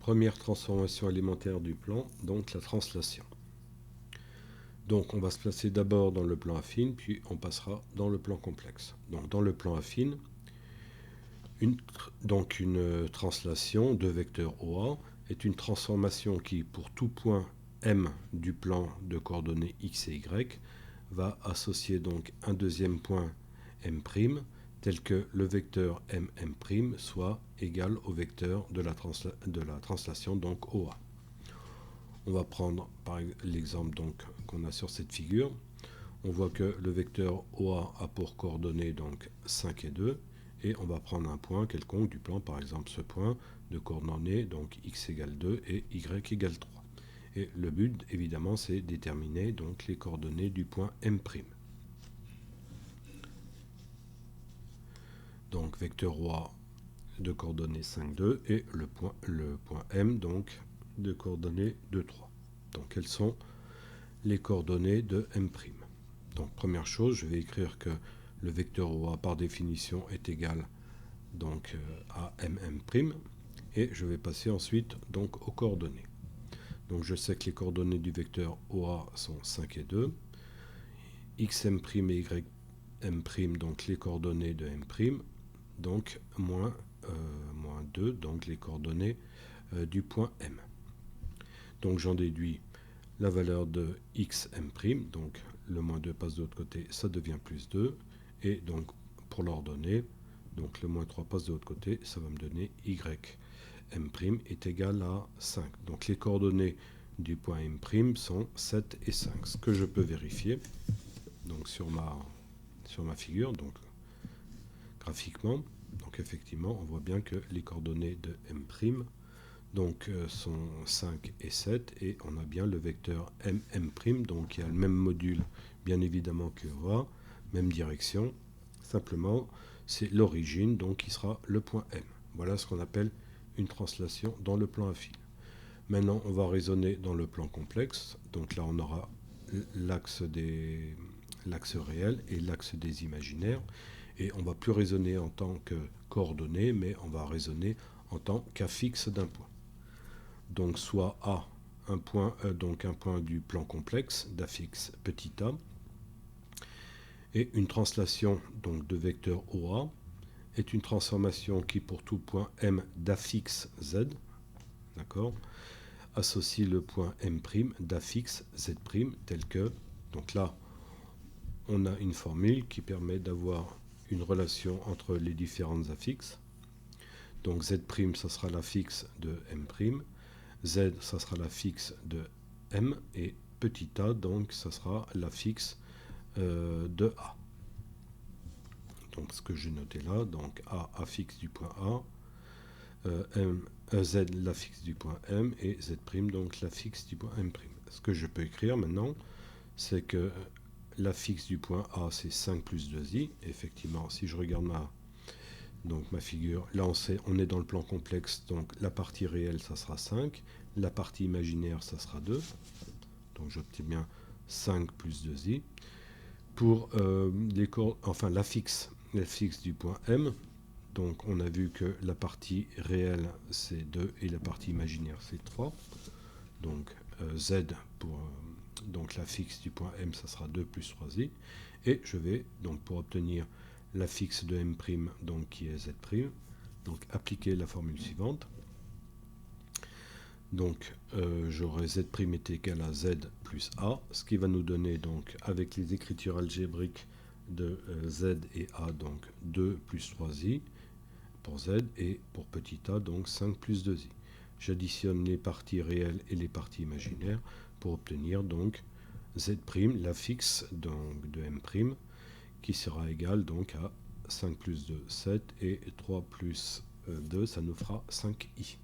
Première transformation élémentaire du plan, donc la translation. Donc on va se placer d'abord dans le plan affine, puis on passera dans le plan complexe. Donc dans le plan affine, une translation de vecteur OA est une transformation qui, pour tout point M du plan de coordonnées x et y, va associer donc un deuxième point M', tel que le vecteur MM' soit égal au vecteur de la translation, donc OA. On va prendre par l'exemple qu'on a sur cette figure. On voit que le vecteur OA a pour coordonnées donc 5 et 2, et on va prendre un point quelconque du plan, par exemple ce point de coordonnées donc x égale 2 et y égale 3. Et le but évidemment c'est déterminer donc les coordonnées du point M'. Donc vecteur OA de coordonnées 5, 2 et le point M donc de coordonnées 2, 3. Donc quelles sont les coordonnées de M'? Donc première chose, je vais écrire que le vecteur OA par définition est égal donc à MM', et je vais passer ensuite donc aux coordonnées. Donc je sais que les coordonnées du vecteur OA sont 5 et 2, xM' et ym', donc les coordonnées de M', donc moins 2, donc les coordonnées du point M. Donc j'en déduis la valeur de xM', donc le moins 2 passe de l'autre côté, ça devient plus 2, et donc pour l'ordonnée, donc le moins 3 passe de l'autre côté, ça va me donner y'M' est égal à 5. Donc les coordonnées du point M' sont 7 et 5. Ce que je peux vérifier donc sur ma figure, donc graphiquement, donc effectivement, on voit bien que les coordonnées de M' donc sont 5 et 7, et on a bien le vecteur MM', donc qui a le même module bien évidemment que OA, même direction, simplement c'est l'origine, donc qui sera le point M. Voilà ce qu'on appelle une translation dans le plan affine. Maintenant on va raisonner dans le plan complexe, donc là on aura l'axe réel et l'axe des imaginaires, et on ne va plus raisonner en tant que coordonnées, mais on va raisonner en tant qu'affixe d'un point. Donc soit A, un point du plan complexe d'affixe petit a, et une translation donc de vecteur OA est une transformation qui, pour tout point M d'affixe Z, d'accord, associe le point M' d'affixe Z', tel que, donc là on a une formule qui permet d'avoir une relation entre les différentes affixes. Donc Z', ça sera l'affixe de M', Z, ça sera l'affixe de M, et petit a, donc ça sera l'affixe de A. Donc ce que j'ai noté là, donc A, affixe du point A, Z, l'affixe du point M, et Z', donc l'affixe du point M'. Ce que je peux écrire maintenant, c'est que l'affixe du point A, c'est 5 plus 2i. Effectivement, si je regarde ma figure, là on est dans le plan complexe, donc la partie réelle ça sera 5, la partie imaginaire ça sera 2, donc j'obtiens bien 5 plus 2i. Pour l'affixe du point M, donc on a vu que la partie réelle c'est 2 et la partie imaginaire c'est 3, donc Z pour donc l'affixe du point M ça sera 2 plus 3i, et je vais donc pour obtenir l'affixe de M', donc qui est Z', donc appliquer la formule suivante. Donc j'aurai Z' est égal à Z plus A, ce qui va nous donner donc avec les écritures algébriques de Z et A, donc 2 plus 3i pour Z, et pour petit a donc 5 plus 2i. J'additionne les parties réelles et les parties imaginaires pour obtenir donc Z', l'affixe donc de M', qui sera égal donc à 5 plus 2, 7, et 3 plus 2, ça nous fera 5i.